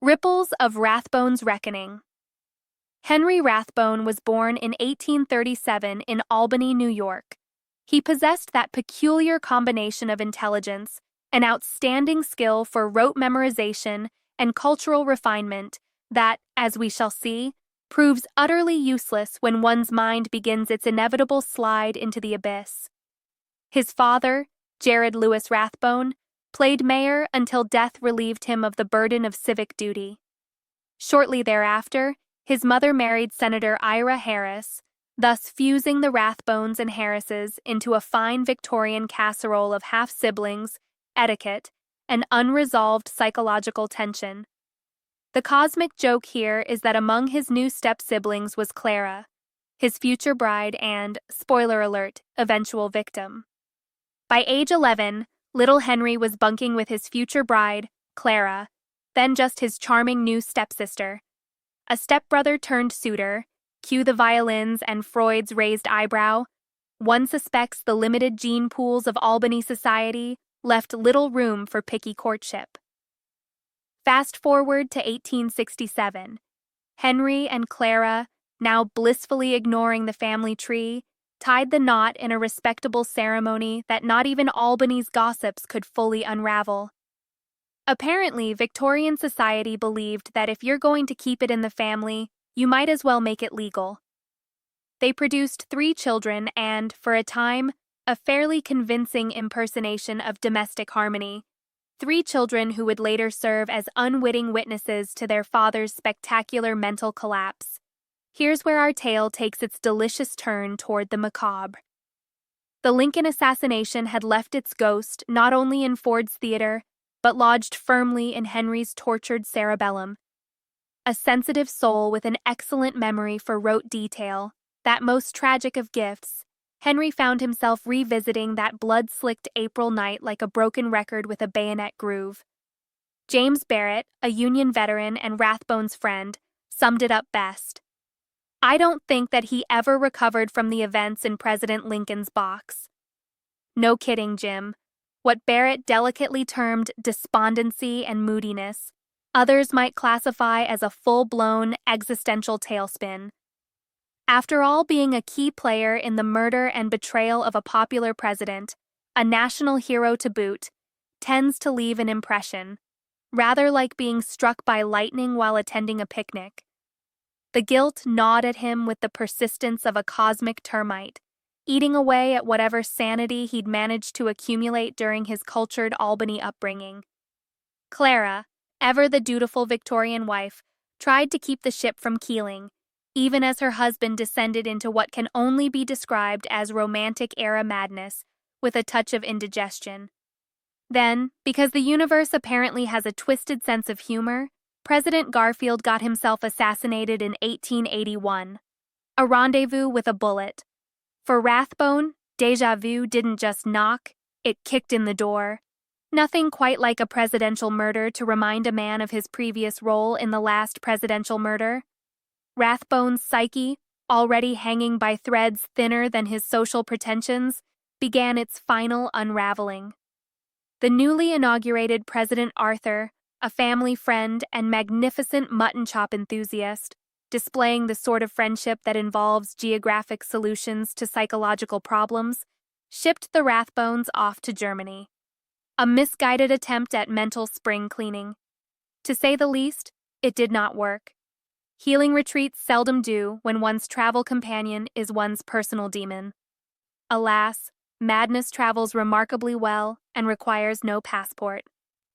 Ripples of Rathbone's Reckoning. Henry Rathbone was born in 1837 in Albany, New York. He possessed that peculiar combination of intelligence, an outstanding skill for rote memorization, and cultural refinement that, as we shall see, proves utterly useless when one's mind begins its inevitable slide into the abyss. His father, Jared Lewis Rathbone, played mayor until death relieved him of the burden of civic duty. Shortly thereafter, his mother married Senator Ira Harris, thus fusing the Rathbones and Harrises into a fine Victorian casserole of half-siblings, etiquette, and unresolved psychological tension. The cosmic joke here is that among his new step-siblings was Clara, his future bride and, spoiler alert, eventual victim. By age 11, little Henry was bunking with his future bride, Clara, then just his charming new stepsister. A stepbrother turned suitor, cue the violins and Freud's raised eyebrow. One suspects the limited gene pools of Albany society left little room for picky courtship. Fast forward to 1867. Henry and Clara, now blissfully ignoring the family tree, tied the knot in a respectable ceremony that not even Albany's gossips could fully unravel. Apparently, Victorian society believed that if you're going to keep it in the family, you might as well make it legal. They produced 3 children and, for a time, a fairly convincing impersonation of domestic harmony. 3 children who would later serve as unwitting witnesses to their father's spectacular mental collapse. Here's where our tale takes its delicious turn toward the macabre. The Lincoln assassination had left its ghost not only in Ford's theater, but lodged firmly in Henry's tortured cerebellum. A sensitive soul with an excellent memory for rote detail, that most tragic of gifts, Henry found himself revisiting that blood-slicked April night like a broken record with a bayonet groove. James Barrett, a Union veteran and Rathbone's friend, summed it up best. "I don't think that he ever recovered from the events in President Lincoln's box." No kidding, Jim. What Barrett delicately termed despondency and moodiness, others might classify as a full-blown existential tailspin. After all, being a key player in the murder and betrayal of a popular president, a national hero to boot, tends to leave an impression, rather like being struck by lightning while attending a picnic. The guilt gnawed at him with the persistence of a cosmic termite, eating away at whatever sanity he'd managed to accumulate during his cultured Albany upbringing. Clara, ever the dutiful Victorian wife, tried to keep the ship from keeling, even as her husband descended into what can only be described as romantic-era madness, with a touch of indigestion. Then, because the universe apparently has a twisted sense of humor, President Garfield got himself assassinated in 1881. A rendezvous with a bullet. For Rathbone, déjà vu didn't just knock, it kicked in the door. Nothing quite like a presidential murder to remind a man of his previous role in the last presidential murder. Rathbone's psyche, already hanging by threads thinner than his social pretensions, began its final unraveling. The newly inaugurated President Arthur, a family friend and magnificent mutton chop enthusiast, displaying the sort of friendship that involves geographic solutions to psychological problems, shipped the Rathbones off to Germany. A misguided attempt at mental spring cleaning. To say the least, it did not work. Healing retreats seldom do when one's travel companion is one's personal demon. Alas, madness travels remarkably well and requires no passport.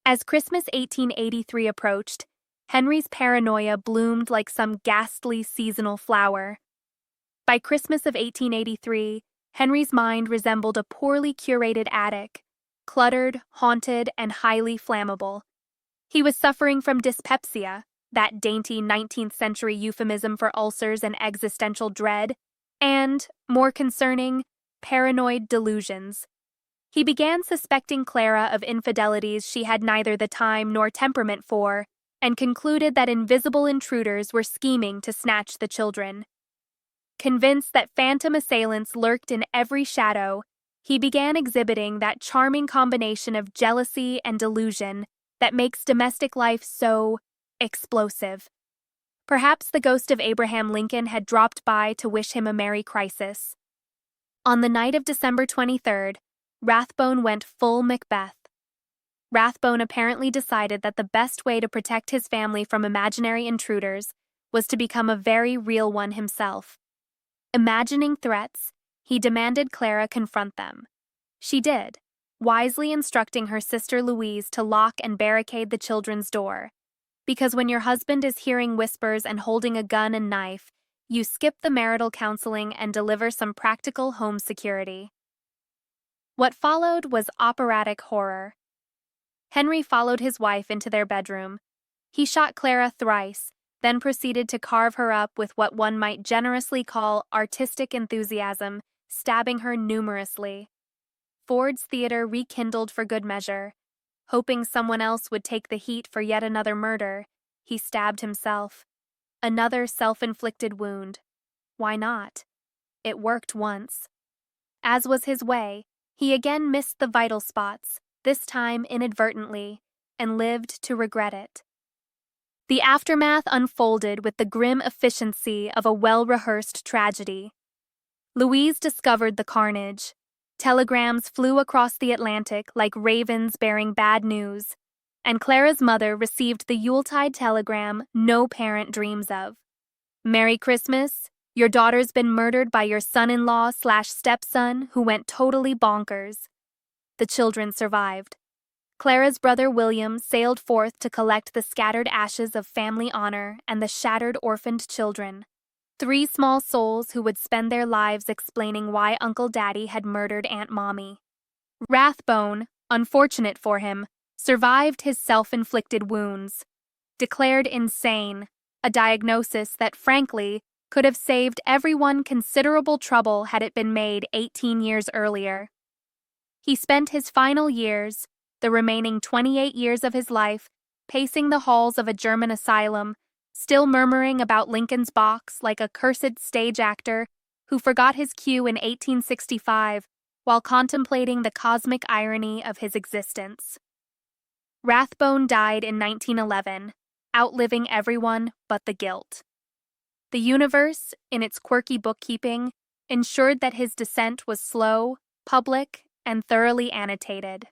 As Christmas 1883 approached, Henry's paranoia bloomed like some ghastly seasonal flower. By Christmas of 1883, Henry's mind resembled a poorly curated attic, cluttered, haunted, and highly flammable. He was suffering from dyspepsia, that dainty 19th century euphemism for ulcers and existential dread, and, more concerning, paranoid delusions. He began suspecting Clara of infidelities she had neither the time nor temperament for, and concluded that invisible intruders were scheming to snatch the children. Convinced that phantom assailants lurked in every shadow, he began exhibiting that charming combination of jealousy and delusion that makes domestic life so explosive. Perhaps the ghost of Abraham Lincoln had dropped by to wish him a merry crisis. On the night of December 23rd, Rathbone went full Macbeth. Rathbone apparently decided that the best way to protect his family from imaginary intruders was to become a very real one himself. Imagining threats, he demanded Clara confront them. She did, wisely instructing her sister Louise to lock and barricade the children's door. Because when your husband is hearing whispers and holding a gun and knife, you skip the marital counseling and deliver some practical home security. What followed was operatic horror. Henry followed his wife into their bedroom. He shot Clara thrice, then proceeded to carve her up with what one might generously call artistic enthusiasm, stabbing her numerously. Ford's Theater rekindled for good measure. Hoping someone else would take the heat for yet another murder, he stabbed himself. Another self-inflicted wound. Why not? It worked once. As was his way, he again missed the vital spots, this time inadvertently, and lived to regret it. The aftermath unfolded with the grim efficiency of a well-rehearsed tragedy. Louise discovered the carnage. Telegrams flew across the Atlantic like ravens bearing bad news, and Clara's mother received the Yuletide telegram no parent dreams of. Merry Christmas, your daughter's been murdered by your son-in-law/stepson who went totally bonkers. The children survived. Clara's brother William sailed forth to collect the scattered ashes of family honor and the shattered orphaned children. 3 small souls who would spend their lives explaining why Uncle Daddy had murdered Aunt Mommy. Rathbone, unfortunate for him, survived his self-inflicted wounds. Declared insane, a diagnosis that, frankly, could have saved everyone considerable trouble had it been made 18 years earlier. He spent his final years, the remaining 28 years of his life, pacing the halls of a German asylum, still murmuring about Lincoln's box like a cursed stage actor who forgot his cue in 1865 while contemplating the cosmic irony of his existence. Rathbone died in 1911, outliving everyone but the guilt. The universe, in its quirky bookkeeping, ensured that his descent was slow, public, and thoroughly annotated.